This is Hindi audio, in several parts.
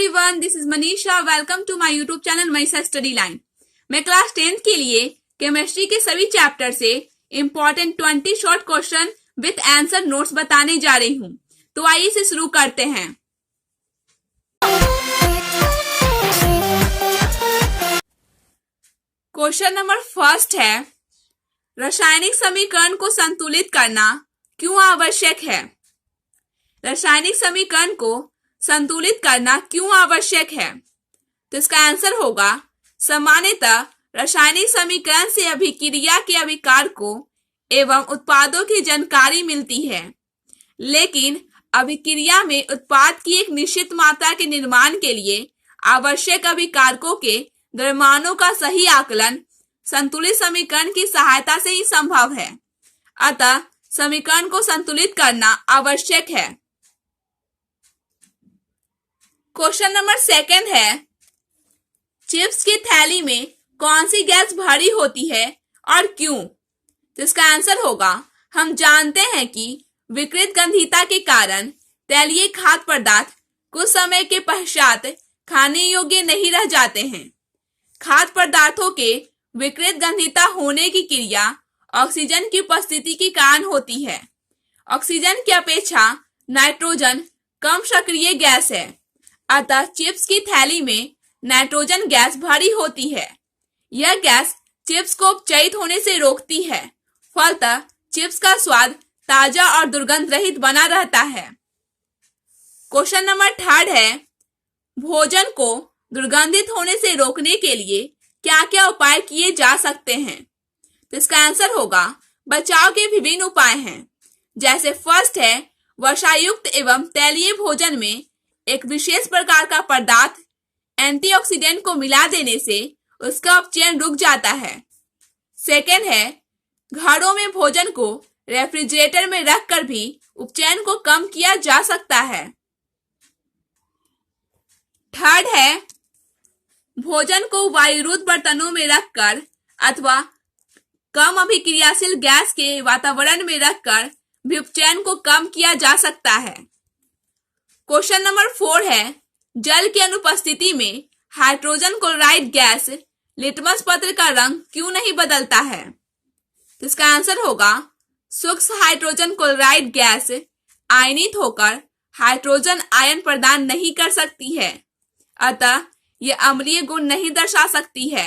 Everyone, this is Manisha. Welcome to my YouTube channel Manisha study line. मैं क्लास 10th के लिए केमिस्ट्री के सभी चैप्टर से important 20 short question with answer notes बताने जा रही हूँ। तो आइए इसे शुरू करते हैं। क्वेश्चन नंबर फर्स्ट है, रासायनिक समीकरण को संतुलित करना क्यों आवश्यक है? रासायनिक समीकरण को संतुलित करना क्यों आवश्यक है? तो इसका आंसर होगा, सामान्यतः रासायनिक समीकरण से अभिक्रिया के अभिकार को एवं उत्पादों की जानकारी मिलती है, लेकिन अभिक्रिया में उत्पाद की एक निश्चित मात्रा के निर्माण के लिए आवश्यक अभिकारकों के द्रव्यमानों का सही आकलन संतुलित समीकरण की सहायता से ही संभव है। अतः समीकरण को संतुलित करना आवश्यक है। क्वेश्चन नंबर सेकंड है, चिप्स की थैली में कौन सी गैस भरी होती है और क्यों? तो इसका आंसर होगा, हम जानते हैं कि विकृत गंधीयता के कारण तैलीय खाद्य पदार्थ कुछ समय के पश्चात खाने योग्य नहीं रह जाते हैं। खाद्य पदार्थों के विकृत गंधीयता होने की क्रिया ऑक्सीजन की उपस्थिति के कारण होती है। ऑक्सीजन की अपेक्षा नाइट्रोजन कम सक्रिय गैस है, अतः चिप्स की थैली में नाइट्रोजन गैस भरी होती है। यह गैस चिप्स को उपचयित होने से रोकती है, फलतः चिप्स का स्वाद ताजा और दुर्गंध रहित बना रहता है। क्वेश्चन नंबर थर्ड है, भोजन को दुर्गंधित होने से रोकने के लिए क्या क्या उपाय किए जा सकते हैं? तो इसका आंसर होगा, बचाव के विभिन्न उपाय हैं। जैसे फर्स्ट है, वसायुक्त एवं तैलीय भोजन में एक विशेष प्रकार का पदार्थ एंटीऑक्सीडेंट को मिला देने से उसका अपचयन रुक जाता है। सेकेंड है, घरों में भोजन को रेफ्रिजरेटर में रखकर भी उपचयन को कम किया जा सकता है। थर्ड है, भोजन को वायुरुद्ध बर्तनों में रखकर अथवा कम अभिक्रियाशील गैस के वातावरण में रखकर भी उपचयन को कम किया जा सकता है। क्वेश्चन नंबर 4 है, जल की अनुपस्थिति में हाइड्रोजन क्लोराइड गैस लिटमस पत्र का रंग क्यों नहीं बदलता है? तो इसका आंसर होगा, सूक्ष्म हाइड्रोजन क्लोराइड गैस आयनित होकर हाइड्रोजन आयन प्रदान नहीं कर सकती है, अतः यह अम्लीय गुण नहीं दर्शा सकती है।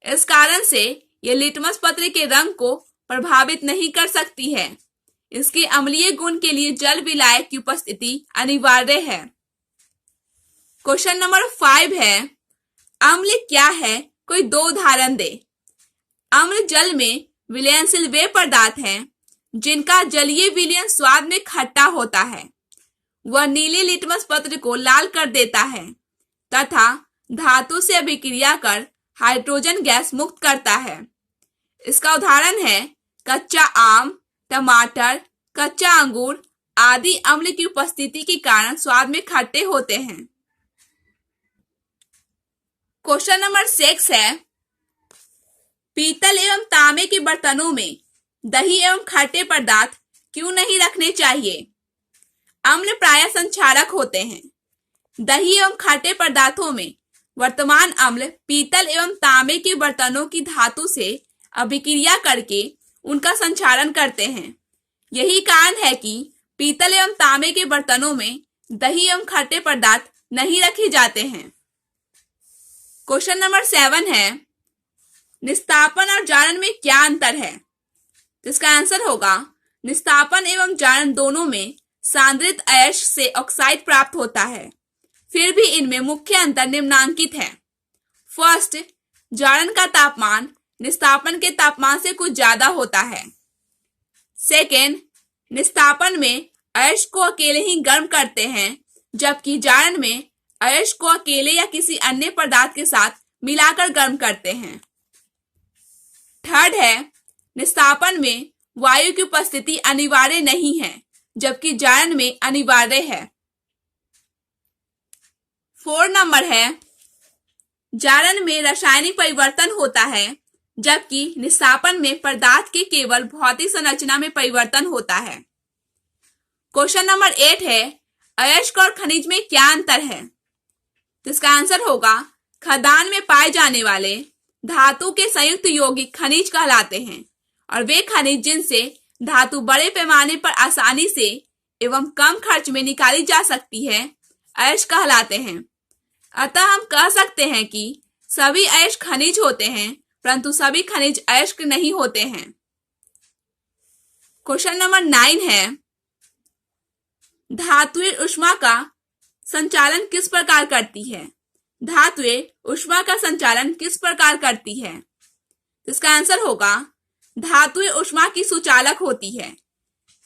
इस कारण से यह लिटमस पत्र के रंग को प्रभावित नहीं कर सकती है। इसके अम्लीय गुण के लिए जल विलायक की उपस्थिति अनिवार्य है। क्वेश्चन नंबर 5 है, अम्ल क्या है? कोई दो उदाहरण दे। अम्ल जल में विलयनशील वे पदार्थ हैं जिनका जलीय विलयन स्वाद में खट्टा होता है। वह नीले लिटमस पत्र को लाल कर देता है तथा धातु से अभिक्रिया कर हाइड्रोजन गैस मुक्त करता है। इसका उदाहरण है कच्चा आम, टमाटर, कच्चा अंगूर आदि अम्ल की उपस्थिति के कारण स्वाद में खट्टे होते हैं। क्वेश्चन नंबर 6 है, पीतल एवं तांबे के बर्तनों में दही एवं खट्टे पदार्थ क्यों नहीं रखने चाहिए? अम्ल प्रायः संक्षारक होते हैं। दही एवं खट्टे पदार्थों में वर्तमान अम्ल पीतल एवं तांबे के बर्तनों की धातु से अभिक्रिया करके उनका संक्षारण करते हैं। यही कारण है कि पीतल एवं तांबे के बर्तनों में दही एवं खट्टे पदार्थ नहीं रखे जाते हैं। क्वेश्चन नंबर 7 है, निस्तापन और जारण में क्या अंतर है? तो इसका आंसर होगा, निस्तापन एवं जारण दोनों में सांद्रित अयस्क से ऑक्साइड प्राप्त होता है, फिर भी इनमें मुख्य अंतर निम्नांकित है। फर्स्ट, जारण का तापमान निस्तापन के तापमान से कुछ ज्यादा होता है। सेकेंड, निस्तापन में अयस्क को अकेले ही गर्म करते हैं, जबकि जारण में अयस्क को अकेले या किसी अन्य पदार्थ के साथ मिलाकर गर्म करते हैं। थर्ड है, निस्तापन में वायु की उपस्थिति अनिवार्य नहीं है, जबकि जारण में अनिवार्य है। 4 नंबर है, जारण में रासायनिक परिवर्तन होता है, जबकि निस्तापन में पदार्थ के केवल भौतिक संरचना में परिवर्तन होता है। क्वेश्चन नंबर 8 है, अयस्क और खनिज में क्या अंतर है? तो इसका आंसर होगा खदान में पाए जाने वाले धातु के संयुक्त यौगिक खनिज कहलाते हैं और वे खनिज जिनसे धातु बड़े पैमाने पर आसानी से एवं कम खर्च में निकाली जा सकती है अयस्क कहलाते हैं। अतः हम कह सकते हैं कि सभी अयस्क खनिज होते हैं परंतु सभी खनिज अयस्क नहीं होते हैं। क्वेश्चन नंबर 9 है, धातुएं ऊष्मा का संचालन किस प्रकार करती है? धातुएं ऊष्मा का संचालन किस प्रकार करती है? इसका आंसर होगा धातुएं ऊष्मा की सुचालक होती है।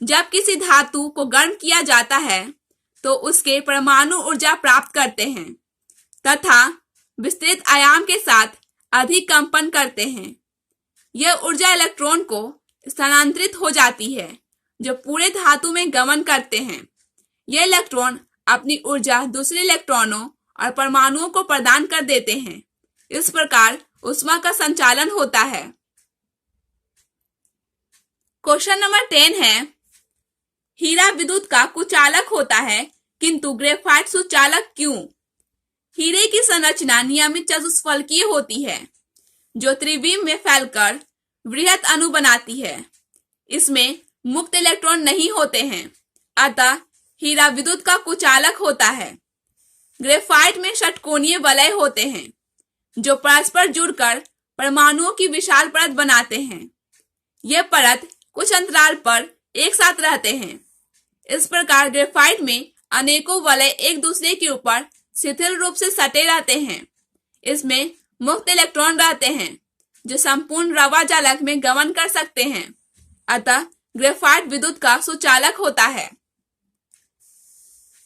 जब किसी धातु को गर्म किया जाता है तो उसके परमाणु ऊर्जा प्राप्त करते हैं तथा विस्तृत आयाम के साथ अधिक कंपन करते हैं। यह ऊर्जा इलेक्ट्रॉन को स्थानांतरित हो जाती है जो पूरे धातु में गमन करते हैं। यह इलेक्ट्रॉन अपनी ऊर्जा दूसरे इलेक्ट्रॉनों और परमाणुओं को प्रदान कर देते हैं। इस प्रकार ऊष्मा का संचालन होता है। क्वेश्चन नंबर 10 है, हीरा विद्युत का कुचालक होता है किंतु ग्रेफाइट सुचालक क्यों? हीरे की संरचना नियमित चतुष्फलकीय होती है जो त्रिविम में फैलकर वृहत अणु बनाती है। इसमें मुक्त इलेक्ट्रॉन नहीं होते हैं, अतः हीरा विद्युत का कुचालक होता है। ग्रेफाइट में षटकोणीय वलय होते हैं जो परस्पर जुड़कर परमाणुओं की विशाल परत बनाते हैं। यह परत कुछ अंतराल पर एक साथ रहते हैं। इस प्रकार ग्रेफाइट में अनेकों वलय एक दूसरे के ऊपर शिथिल रूप से सटे रहते हैं। इसमें मुक्त इलेक्ट्रॉन रहते हैं जो संपूर्ण रवा जालक में गमन कर सकते हैं। अतः ग्रेफाइट विद्युत का सुचालक होता है।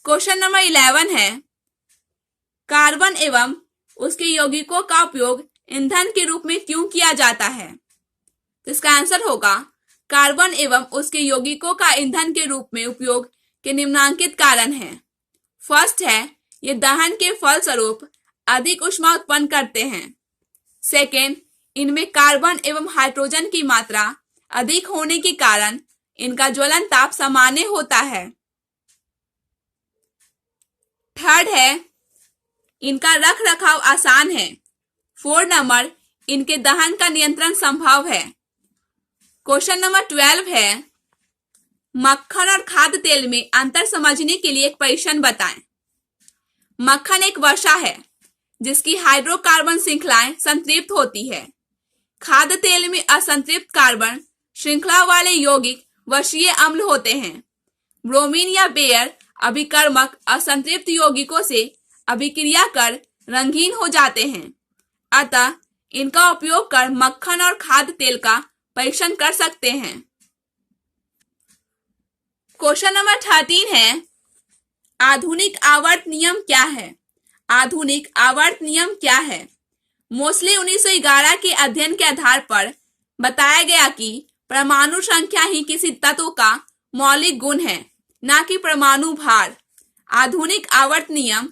क्वेश्चन नंबर 11 है, कार्बन एवं उसके यौगिकों का उपयोग ईंधन के रूप में क्यों किया जाता है? तो इसका आंसर होगा कार्बन एवं उसके यौगिकों का ईंधन के रूप में उपयोग के निम्नलिखित कारण है। फर्स्ट है, ये दहन के फलस्वरूप अधिक ऊष्मा उत्पन्न करते हैं। सेकेंड, इनमें कार्बन एवं हाइड्रोजन की मात्रा अधिक होने के कारण इनका ज्वलन ताप सामान्य होता है। थर्ड है, इनका रख रखाव आसान है। 4 नंबर, इनके दहन का नियंत्रण संभव है। क्वेश्चन नंबर 12 है, मक्खन और खाद्य तेल में अंतर समझने के लिए एक परीक्षण बताएं। मक्खन एक वसा है जिसकी हाइड्रोकार्बन श्रृंखलाएं संतृप्त होती है। खाद्य तेल में असंतृप्त कार्बन श्रृंखला वाले यौगिक वशीय अम्ल होते हैं। ब्रोमीन या बेयर अभिकर्मक असंतृप्त यौगिकों से अभिक्रिया कर रंगीन हो जाते हैं। अतः इनका उपयोग कर मक्खन और खाद्य तेल का परीक्षण कर सकते हैं। क्वेश्चन नंबर 13 है, आधुनिक आवर्त नियम क्या है? आधुनिक आवर्त नियम क्या है? मोस्ले 1911 के अध्ययन के आधार पर बताया गया कि परमाणु संख्या ही किसी तत्व का मौलिक गुण है, न कि परमाणु भार। आधुनिक आवर्त नियम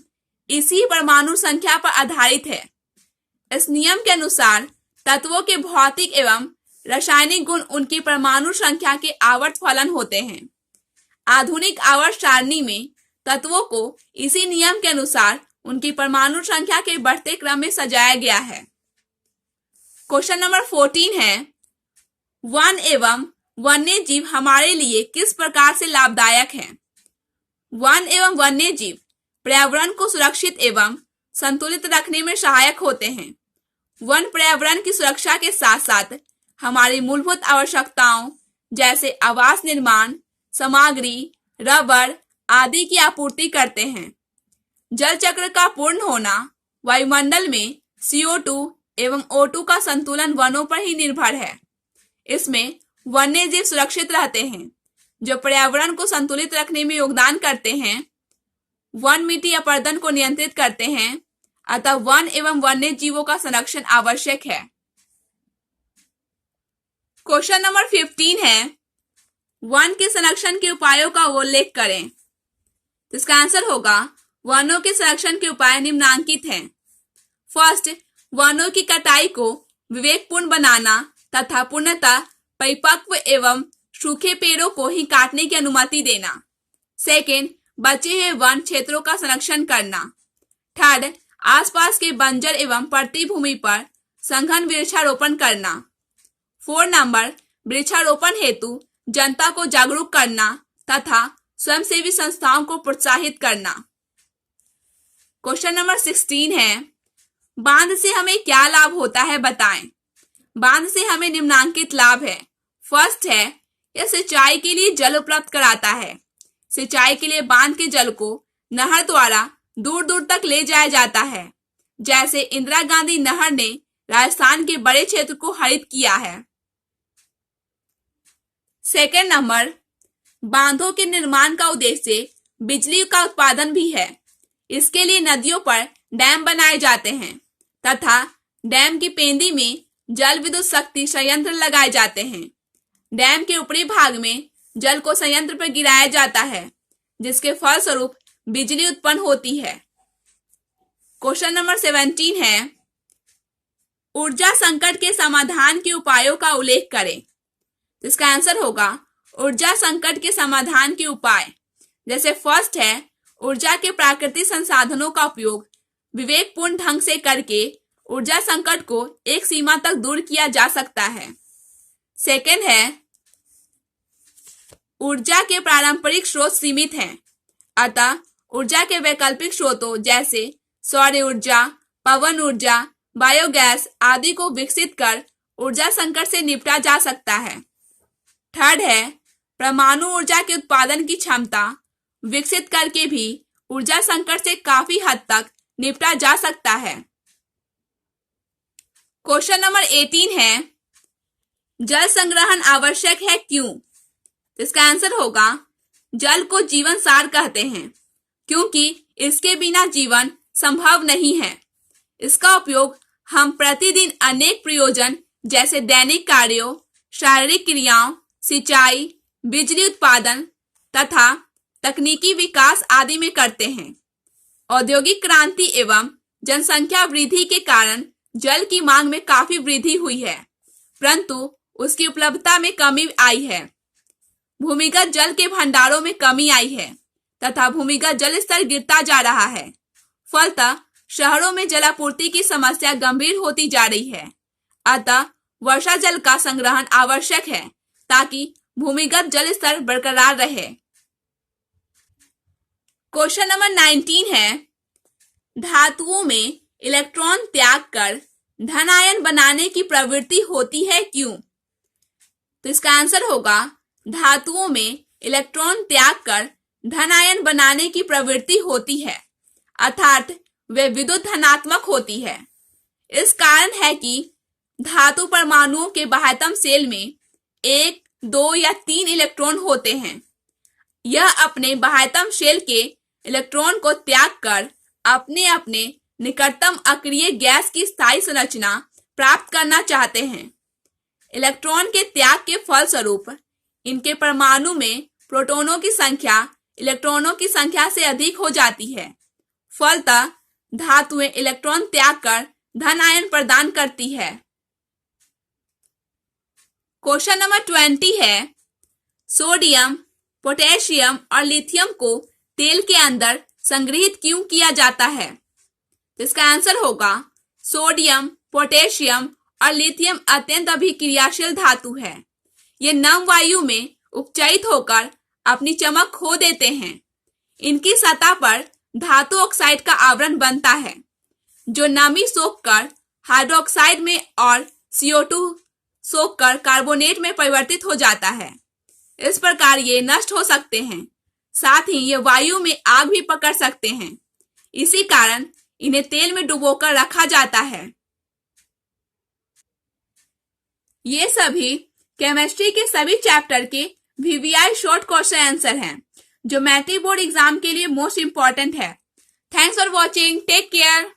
इसी परमाणु संख्या पर आधारित है। इस नियम के अनुसार तत्वों के भौतिक एवं रासायनिक गुण उनकी परमाणु संख्या के आवर्त फलन होते हैं। आधुनिक आवर्त सारणी में तत्वों को इसी नियम के अनुसार उनकी परमाणु संख्या के बढ़ते क्रम में सजाया गया है। क्वेश्चन नंबर 14 है, वन एवं वन्य जीव हमारे लिए किस प्रकार से लाभदायक हैं? वन एवं वन्य जीव पर्यावरण को सुरक्षित एवं संतुलित रखने में सहायक होते हैं। वन पर्यावरण की सुरक्षा के साथ साथ हमारी मूलभूत आवश्यकताओं जैसे आवास निर्माण, सामग्री, रबर आदि की आपूर्ति करते हैं। जल चक्र का पूर्ण होना, वायुमंडल में CO2 एवं O2 का संतुलन वनों पर ही निर्भर है। इसमें वन्य जीव सुरक्षित रहते हैं जो पर्यावरण को संतुलित रखने में योगदान करते हैं। वन मिट्टी अपरदन को नियंत्रित करते हैं, अतः वन एवं वन्य जीवों का संरक्षण आवश्यक है। क्वेश्चन नंबर 15 है, वन के संरक्षण के उपायों का उल्लेख करें। इसका आंसर होगा वनों के संरक्षण के उपाय निम्नांकित हैं। फर्स्ट, वनों की कटाई को विवेकपूर्ण बनाना तथा पूर्णतः परिपक्व एवं सूखे पेड़ों को ही काटने की अनुमति देना। सेकेंड, बचे हुए वन क्षेत्रों का संरक्षण करना। थर्ड, आसपास के बंजर एवं पड़ती भूमि पर सघन वृक्षारोपण करना। 4 नंबर, वृक्षारोपण हेतु जनता को जागरूक करना तथा स्वयंसेवी संस्थाओं को प्रोत्साहित करना। क्वेश्चन नंबर 16 है, बांध से हमें क्या लाभ होता है बताएं। बांध से हमें निम्नलिखित लाभ है। फर्स्ट है, यह सिंचाई के लिए जल उपलब्ध कराता है। सिंचाई के लिए बांध के जल को नहर द्वारा दूर दूर तक ले जाया जाता है, जैसे इंदिरा गांधी नहर ने राजस्थान के बड़े क्षेत्र को हरित किया है। सेकेंड नंबर, बांधों के निर्माण का उद्देश्य बिजली का उत्पादन भी है। इसके लिए नदियों पर डैम बनाए जाते हैं तथा डैम की पेंदी में जल विद्युत शक्ति संयंत्र लगाए जाते हैं। डैम के ऊपरी भाग में जल को संयंत्र पर गिराया जाता है, जिसके फलस्वरूप बिजली उत्पन्न होती है। क्वेश्चन नंबर 17 है, ऊर्जा संकट के समाधान के उपायों का उल्लेख करें। इसका आंसर होगा ऊर्जा संकट के समाधान के उपाय। जैसे फर्स्ट है, ऊर्जा के प्राकृतिक संसाधनों का उपयोग विवेकपूर्ण ढंग से करके ऊर्जा संकट को एक सीमा तक दूर किया जा सकता है। सेकेंड है, ऊर्जा के पारंपरिक स्रोत सीमित हैं, अतः ऊर्जा के वैकल्पिक स्रोतों जैसे सौर ऊर्जा, पवन ऊर्जा, बायोगैस आदि को विकसित कर ऊर्जा संकट से निपटा जा सकता है। थर्ड है, परमाणु ऊर्जा के उत्पादन की क्षमता विकसित करके भी ऊर्जा संकट से काफी हद तक निपटा जा सकता है। क्वेश्चन नंबर 18 है, जल संग्रहण आवश्यक है क्यों? इसका आंसर होगा जल को जीवन सार कहते हैं, क्योंकि इसके बिना जीवन संभव नहीं है। इसका उपयोग हम प्रतिदिन अनेक प्रयोजन जैसे दैनिक कार्यों, शारीरिक क्रियाओं, सिंचाई, बिजली उत्पादन तथा तकनीकी विकास आदि में करते हैं। औद्योगिक क्रांति एवं जनसंख्या वृद्धि के कारण जल की मांग में काफी वृद्धि हुई है, परंतु उसकी उपलब्धता में कमी आई है। भूमिगत जल के भंडारों में कमी आई है तथा भूमिगत जल स्तर गिरता जा रहा है। फलतः शहरों में जलापूर्ति की समस्या गंभीर होती जा रही है। अतः वर्षा जल का संग्रहण आवश्यक है ताकि भूमिगत जल स्तर बरकरार रहे। क्वेश्चन नंबर 19 है, धातुओं में इलेक्ट्रॉन त्याग कर धन आयन बनाने की प्रवृत्ति होती है क्यों? तो इसका आंसर होगा धातुओं में इलेक्ट्रॉन त्याग कर धन आयन बनाने की प्रवृत्ति होती है, अर्थात वे विद्युत धनात्मक होती है। इस कारण है कि धातु परमाणुओं के बाह्यतम शेल में 1, 2 या 3 इलेक्ट्रॉन होते हैं। यह अपने बाह्यतम शेल के इलेक्ट्रॉन को त्याग कर अपने अपने निकटतम अक्रिय गैस की स्थायी संरचना प्राप्त करना चाहते हैं। इलेक्ट्रॉन के त्याग के फलस्वरूप इनके परमाणु में प्रोटॉनों की संख्या इलेक्ट्रॉनों की संख्या से अधिक हो जाती है। फलतः धातुएं इलेक्ट्रॉन त्याग कर धन आयन प्रदान करती है। क्वेश्चन नंबर 20 है, सोडियम, पोटेशियम और लिथियम को तेल के अंदर संग्रहित क्यों किया जाता है? इसका आंसर होगा सोडियम, पोटेशियम और लिथियम अत्यंत अभिक्रियाशील धातु है। ये नम वायु में उपचयित होकर अपनी चमक खो देते हैं। इनकी सतह पर धातु ऑक्साइड का आवरण बनता है, जो नमी सोखकर हाइड्रोक्साइड में और CO2 सोखकर कार्बोनेट में परिवर्तित हो जाता है। इस प्रकार ये नष्ट हो सकते हैं, साथ ही ये वायु में आग भी पकड़ सकते हैं। इसी कारण इन्हें तेल में डुबोकर रखा जाता है। ये सभी केमिस्ट्री के सभी चैप्टर के VVI शॉर्ट क्वेश्चन आंसर हैं, जो मैट्रिक बोर्ड एग्जाम के लिए मोस्ट इंपॉर्टेंट है। Thanks for watching, take care.